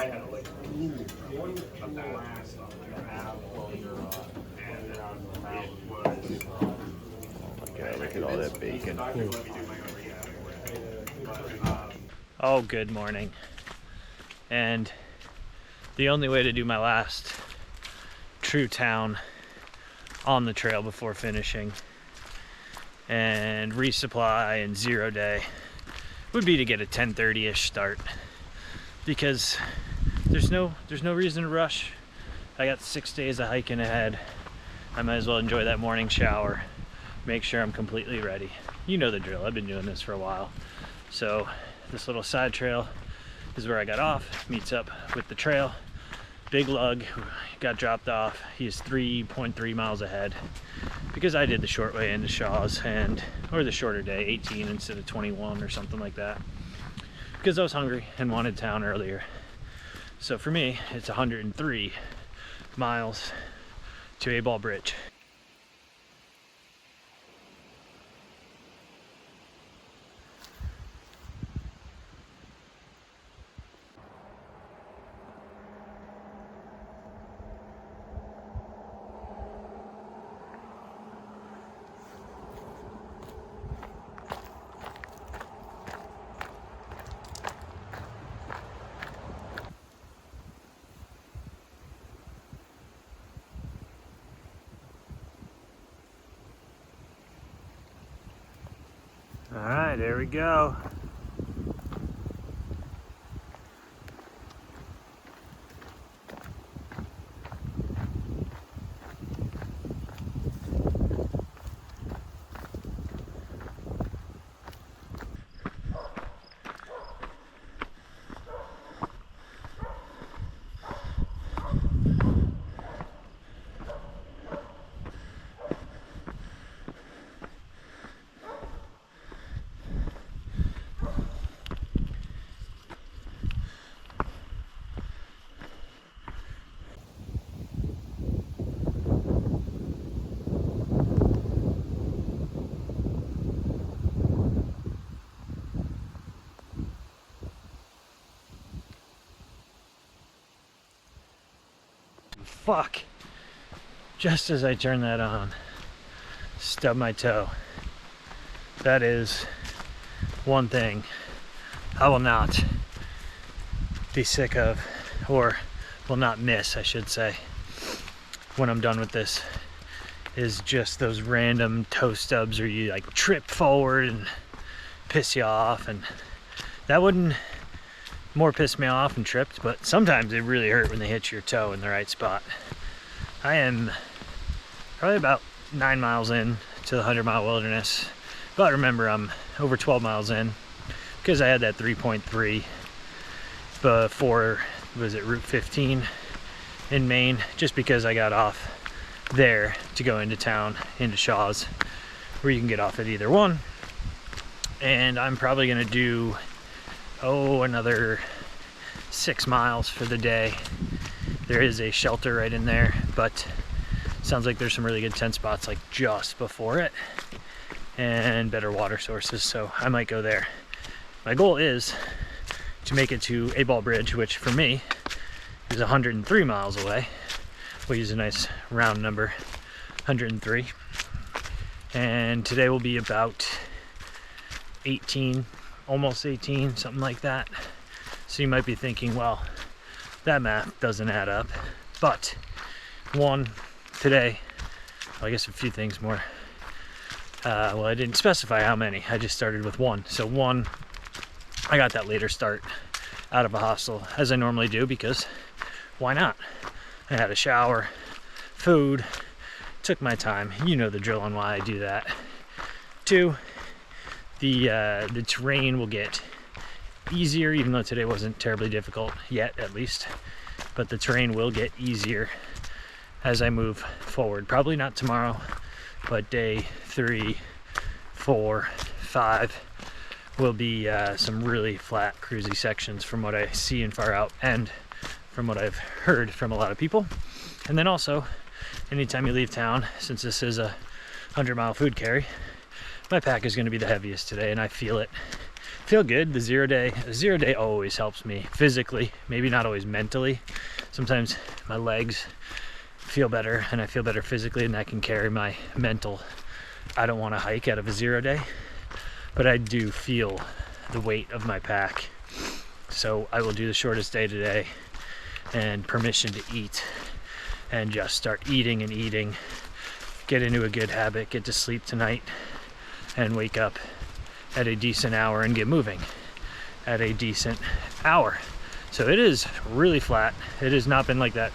God, look at all that bacon. Oh, good morning. And the only way to do my last true town on the trail before finishing and resupply and 0 day would be to get a 10:30-ish start, because there's no reason to rush. I got 6 days of hiking ahead. I might as well enjoy that morning shower, make sure I'm completely ready. You know the drill, I've been doing this for a while. So this little side trail is where I got off, meets up with the trail. Big lug got dropped off. He's 3.3 miles ahead because I did the short way into Shaw's, or the shorter day, 18 instead of 21 or something like that, because I was hungry and wanted town earlier. So for me, it's 103 miles to A Ball Bridge. All right, there we go. Fuck. Just as I turn that on, stub my toe. That is one thing I will not be sick of, or will not miss, I should say, when I'm done with this, is just those random toe stubs where you like trip forward and piss you off. And that wouldn't more piss me off and tripped, but sometimes they really hurt when they hit your toe in the right spot. I am probably about 9 miles in to the 100-mile wilderness, but remember I'm over 12 miles in because I had that 3.3 before, was it Route 15 in Maine, just because I got off there to go into town, into Shaw's, where you can get off at either one. And I'm probably gonna do another 6 miles for the day. There is a shelter right in there, but sounds like there's some really good tent spots like just before it and better water sources, so I might go there. My goal is to make it to A Ball Bridge, which for me is 103 miles away. We'll use a nice round number, 103. And today will be about 18, almost 18, something like that. So you might be thinking, well, that math doesn't add up. But one, today, well, I guess a few things more. Well, I didn't specify how many. I just started with one. So one, I got that later start out of a hostel, as I normally do, because why not? I had a shower, food, took my time. You know the drill on why I do that. Two, the terrain will get easier, even though today wasn't terribly difficult yet, at least, but the terrain will get easier as I move forward. Probably not tomorrow, but day 3, 4, 5 will be some really flat, cruisy sections from what I see in far out and from what I've heard from a lot of people. And then also, anytime you leave town, since this is a 100-mile food carry, my pack is going to be the heaviest today, and I feel it feel good. The 0 day always helps me physically, maybe not always mentally. Sometimes my legs feel better and I feel better physically, and that can carry my mental. I don't want to hike out of a 0 day, but I do feel the weight of my pack. So I will do the shortest day today, and permission to eat, and just start eating and eating, get into a good habit, get to sleep tonight, and wake up at a decent hour and get moving at a decent hour. So it is really flat. It has not been like that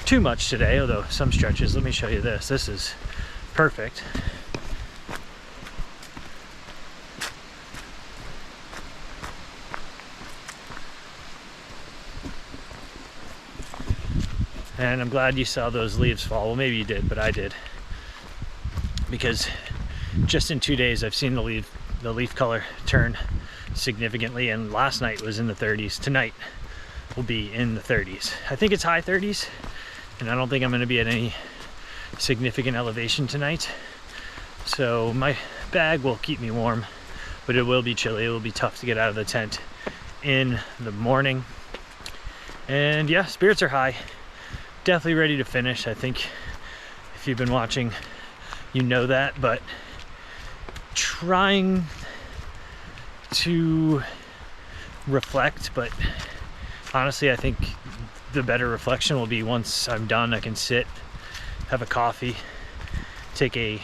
too much today, although some stretches. Let me show you this. This is perfect. And I'm glad you saw those leaves fall. Well, maybe you did, but I did. Because just in 2 days, I've seen the leaf color turn significantly, and last night was in the 30s. Tonight will be in the 30s. I think it's high 30s, and I don't think I'm going to be at any significant elevation tonight. So my bag will keep me warm, but it will be chilly. It will be tough to get out of the tent in the morning. And yeah, spirits are high. Definitely ready to finish. I think if you've been watching, you know that, but trying to reflect, but honestly, I think the better reflection will be once I'm done, I can sit, have a coffee, take a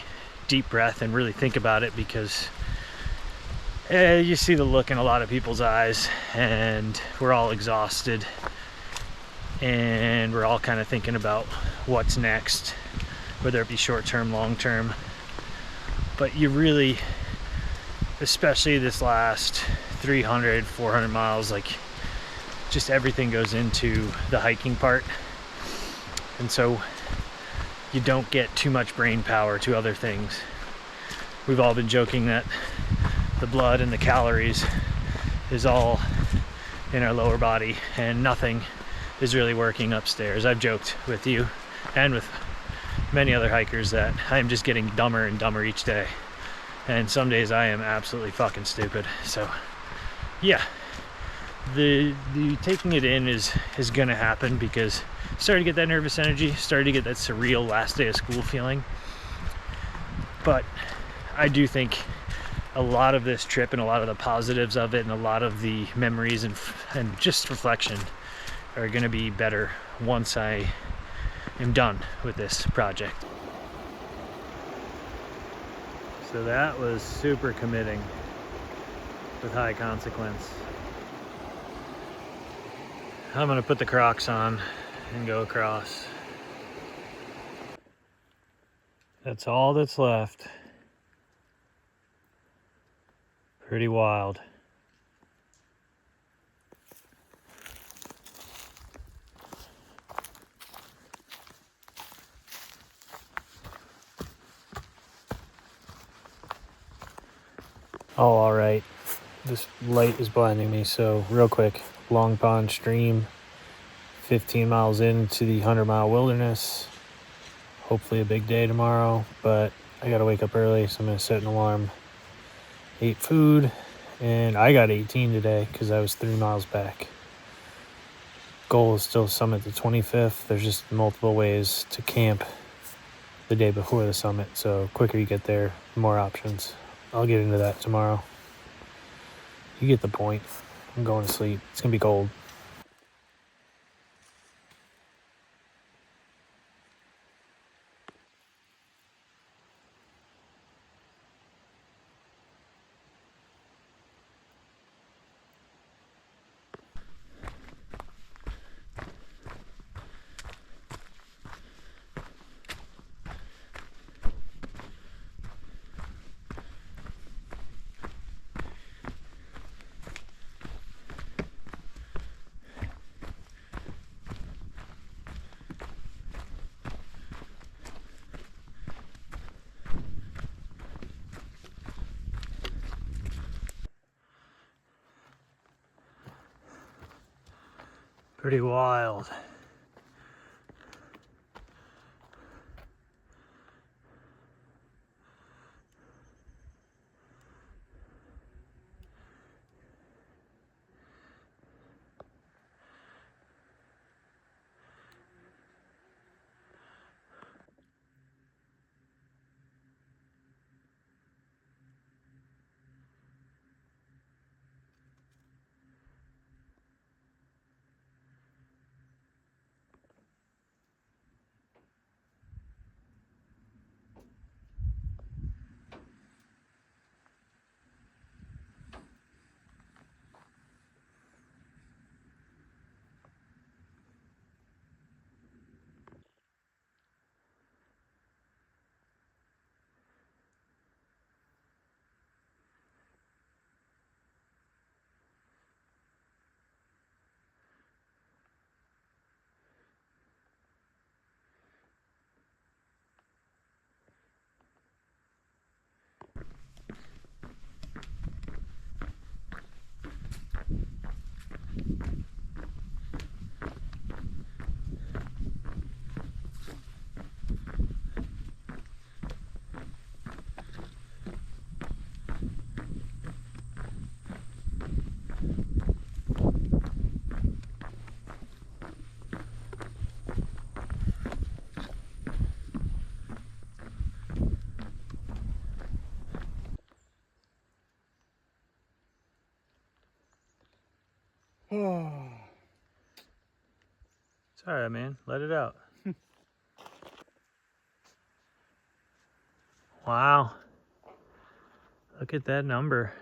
deep breath, and really think about it, because you see the look in a lot of people's eyes, and we're all exhausted, and we're all kind of thinking about what's next, whether it be short-term, long-term. But you really, especially this last 300, 400 miles, like just everything goes into the hiking part. And so you don't get too much brain power to other things. We've all been joking that the blood and the calories is all in our lower body, and nothing is really working upstairs. I've joked with you and with many other hikers that I'm just getting dumber and dumber each day, and some days I am absolutely fucking stupid. So yeah, the taking it in is gonna happen, because started to get that nervous energy, started to get that surreal last day of school feeling. But I do think a lot of this trip and a lot of the positives of it and a lot of the memories and just reflection are going to be better once I am done with this project. So that was super committing with high consequence. I'm going to put the Crocs on and go across. That's all that's left. Pretty wild. Oh, all right. This light is blinding me, so real quick. Long Pond Stream, 15 miles into the 100-mile wilderness. Hopefully a big day tomorrow, but I gotta wake up early, so I'm gonna set an alarm. Ate food, and I got 18 today because I was 3 miles back. Goal is still summit the 25th. There's just multiple ways to camp the day before the summit, so quicker you get there, the more options. I'll get into that tomorrow. You get the point. I'm going to sleep. It's gonna be cold. Pretty wild. It's all right, man. Let it out. Wow. Look at that number.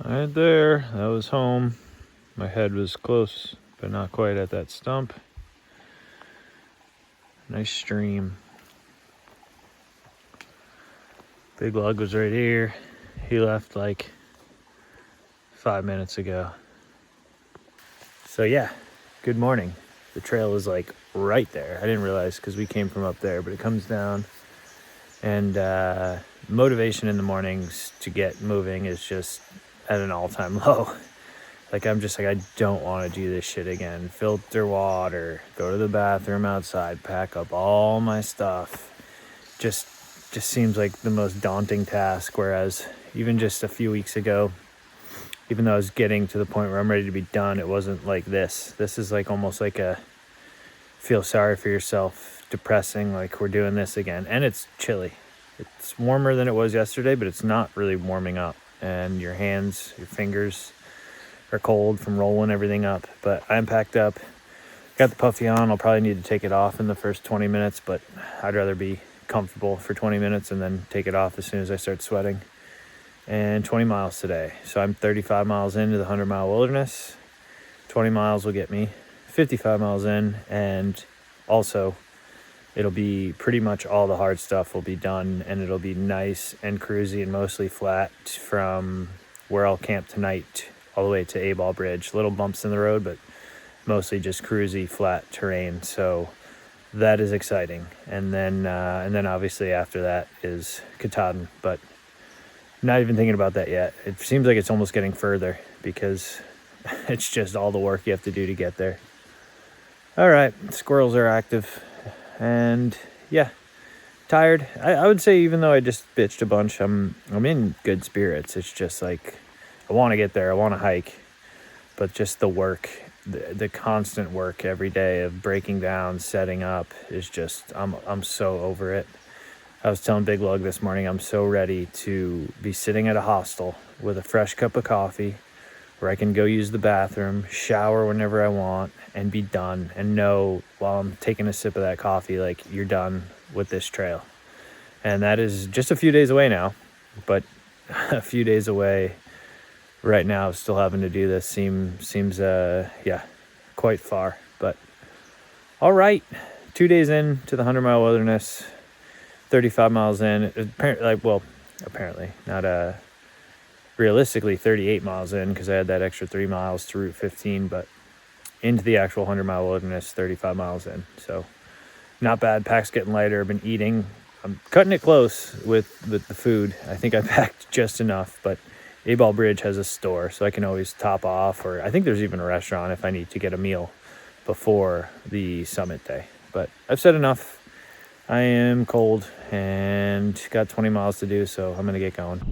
Right there, that was home. My head was close, but not quite at that stump. Nice stream. Big lug was right here. He left like 5 minutes ago. So yeah, good morning. The trail is like right there. I didn't realize because we came from up there, but it comes down. And motivation in the mornings to get moving is just at an all-time low. Like I'm just like, I don't want to do this shit again. Filter water, go to the bathroom outside, pack up all my stuff. Just seems like the most daunting task. Whereas even just a few weeks ago, even though I was getting to the point where I'm ready to be done, it wasn't like this. This is like almost like a feel sorry for yourself, depressing, like we're doing this again. And it's chilly. It's warmer than it was yesterday, but it's not really warming up. And your hands, your fingers are cold from rolling everything up. But I'm packed up, got the puffy on. I'll probably need to take it off in the first 20 minutes, but I'd rather be comfortable for 20 minutes and then take it off as soon as I start sweating. And 20 miles today. So I'm 35 miles into the 100-mile wilderness. 20 miles will get me 55 miles in, and also it'll be pretty much all the hard stuff will be done, and it'll be nice and cruisy and mostly flat from where I'll camp tonight all the way to A-Ball Bridge. Little bumps in the road, but mostly just cruisy, flat terrain. So that is exciting. And then obviously after that is Katahdin, but not even thinking about that yet. It seems like it's almost getting further because it's just all the work you have to do to get there. All right, squirrels are active. And yeah, tired. I would say even though I just bitched a bunch, I'm in good spirits. It's just like I want to get there. I want to hike, but just the work, the constant work every day of breaking down, setting up is just I'm so over it. I was telling Big Lug this morning, I'm so ready to be sitting at a hostel with a fresh cup of coffee where I can go use the bathroom, shower whenever I want, and be done. And know while I'm taking a sip of that coffee, like, you're done with this trail. And that is just a few days away now. But a few days away right now, still having to do this seems quite far. But all right, 2 days in to the 100-mile wilderness, 35 miles in. Apparently, not realistically 38 miles in because I had that extra 3 miles to Route 15, but into the actual 100-mile wilderness, 35 miles in. So not bad. Pack's getting lighter. I've been eating. I'm cutting it close with the food. I think I packed just enough, but A-Ball Bridge has a store, so I can always top off, or I think there's even a restaurant if I need to get a meal before the summit day. But I've said enough. I am cold and got 20 miles to do, so I'm going to get going.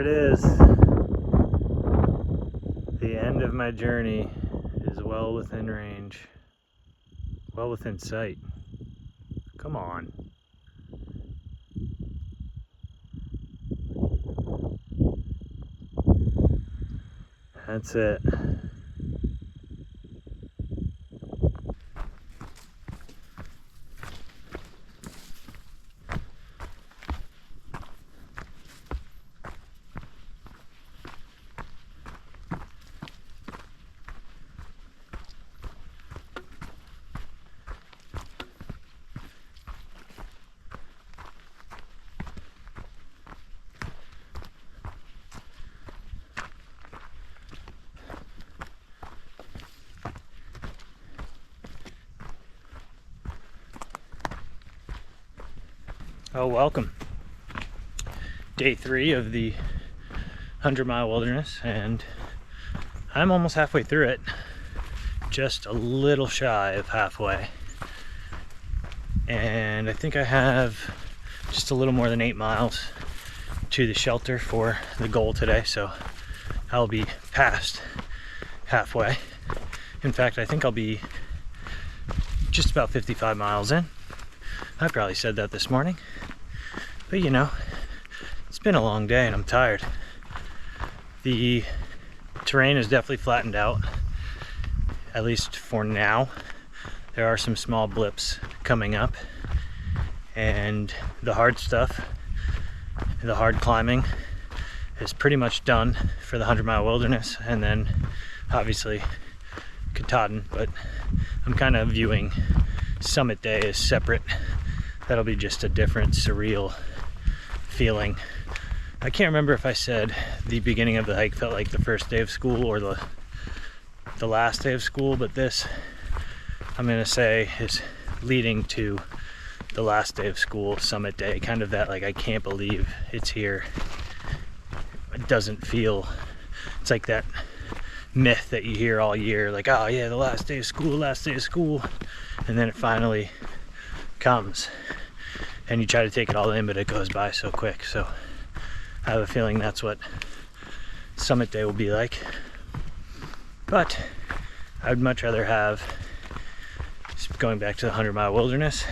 it is. The end of my journey is well within range. Well within sight. Come on. That's it. Oh, welcome. Day 3 of the 100-mile wilderness, and I'm almost halfway through it. Just a little shy of halfway. And I think I have just a little more than 8 miles to the shelter for the goal today, so I'll be past halfway. In fact, I think I'll be just about 55 miles in. I probably said that this morning, but you know, it's been a long day and I'm tired. The terrain is definitely flattened out, at least for now. There are some small blips coming up, and the hard stuff, the hard climbing, is pretty much done for the 100-mile wilderness, and then obviously Katahdin, but I'm kind of viewing Summit Day as separate. That'll be just a different, surreal feeling. I can't remember if I said the beginning of the hike felt like the first day of school or the last day of school, but this, I'm gonna say, is leading to the last day of school, Summit Day. Kind of that, like, I can't believe it's here. It doesn't feel, it's like that myth that you hear all year, like, oh yeah, the last day of school, and then it finally comes and you try to take it all in, but it goes by so quick. So I have a feeling that's what Summit Day will be like, but I would much rather have, going back to the 100-mile wilderness,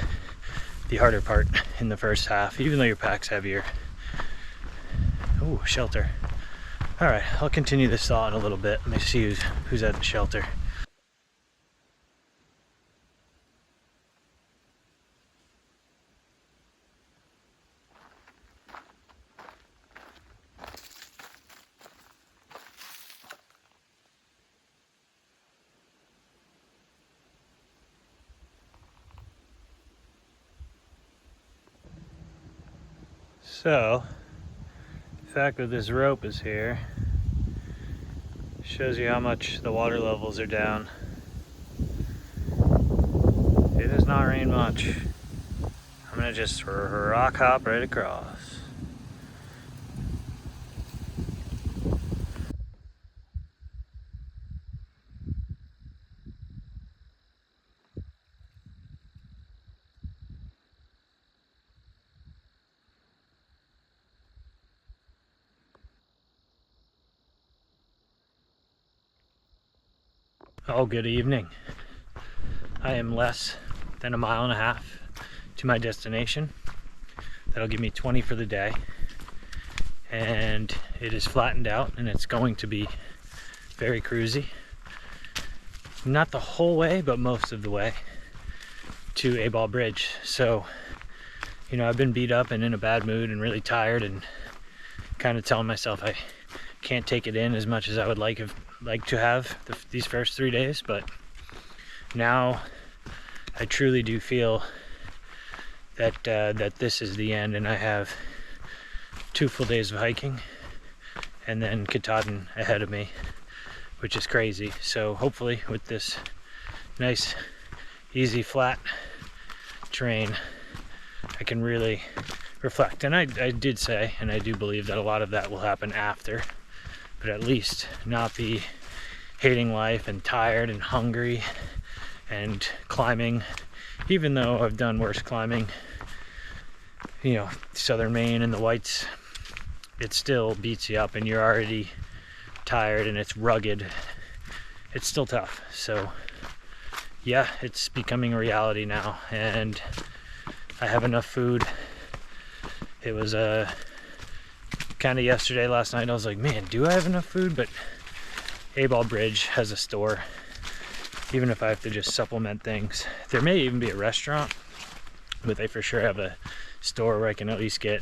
the harder part in the first half, even though your pack's heavier. Ooh, shelter. All right, I'll continue this thought in a little bit. Let me see who's at the shelter. So, the fact that this rope is here shows you how much the water levels are down. It has not rained much. I'm gonna just rock hop right across. Oh, good evening. I am less than 1.5 miles to my destination. That'll give me 20 for the day. And it is flattened out and it's going to be very cruisy. Not the whole way, but most of the way to A-Ball Bridge. So, you know, I've been beat up and in a bad mood and really tired and kind of telling myself I can't take it in as much as I would like to have these first 3 days, but now I truly do feel that that this is the end, and I have 2 full days of hiking and then Katahdin ahead of me, which is crazy. So hopefully with this nice easy flat terrain I can really reflect. And I did say, and I do believe, that a lot of that will happen after, but at least not be hating life and tired and hungry and climbing, even though I've done worse climbing, you know, southern Maine and the Whites it still beats you up and you're already tired and it's rugged, it's still tough. So yeah, it's becoming a reality now, and I have enough food. It was kind of yesterday, last night, I was like, man, do I have enough food? But A-Ball Bridge has a store, even if I have to just supplement things. There may even be a restaurant, but they for sure have a store where I can at least get,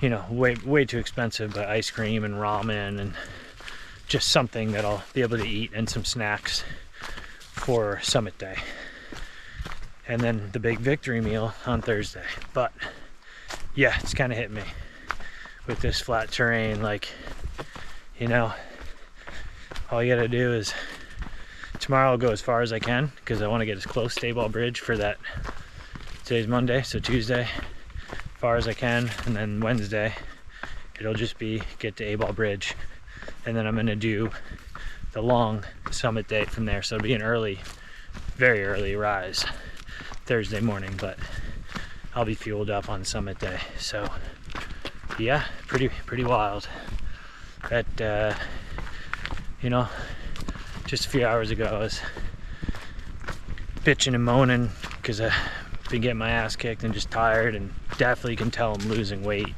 you know, way too expensive, but ice cream and ramen and just something that I'll be able to eat, and some snacks for summit day. And then the big victory meal on Thursday. But yeah, it's kind of hit me with this flat terrain. Like, you know, all you gotta do is, tomorrow I'll go as far as I can because I want to get as close to A-Ball Bridge for that. Today's Monday, so Tuesday, as far as I can, and then Wednesday it'll just be get to A-Ball Bridge, and then I'm gonna do the long summit day from there. So it'll be an early, very early rise Thursday morning, but I'll be fueled up on summit day. So yeah, pretty wild. That you know, just a few hours ago I was bitching and moaning because I've been getting my ass kicked and just tired, and definitely can tell I'm losing weight.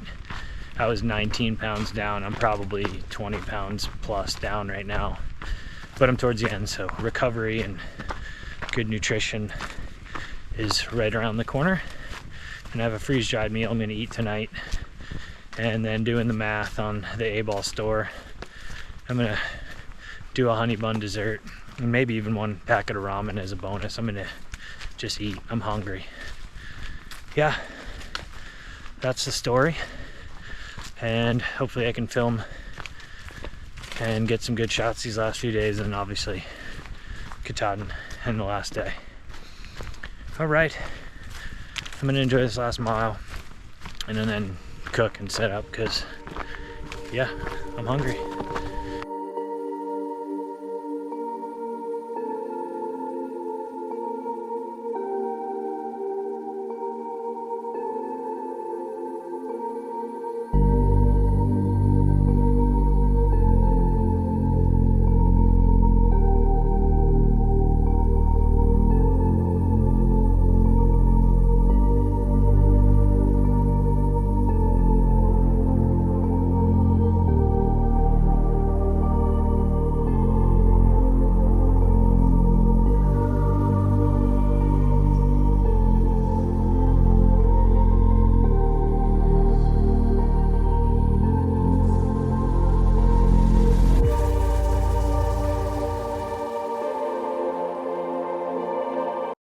I was 19 pounds down. I'm probably 20 pounds plus down right now, but I'm towards the end, so recovery and good nutrition is right around the corner. And I have a freeze-dried meal I'm gonna eat tonight, and then doing the math on the A-Ball store, I'm gonna do a honey bun dessert and maybe even one packet of ramen as a bonus. I'm gonna just eat. I'm hungry. Yeah, that's the story, and hopefully I can film and get some good shots these last few days, and obviously Katahdin and the last day. All right, I'm gonna enjoy this last mile and then cook and set up because yeah, I'm hungry.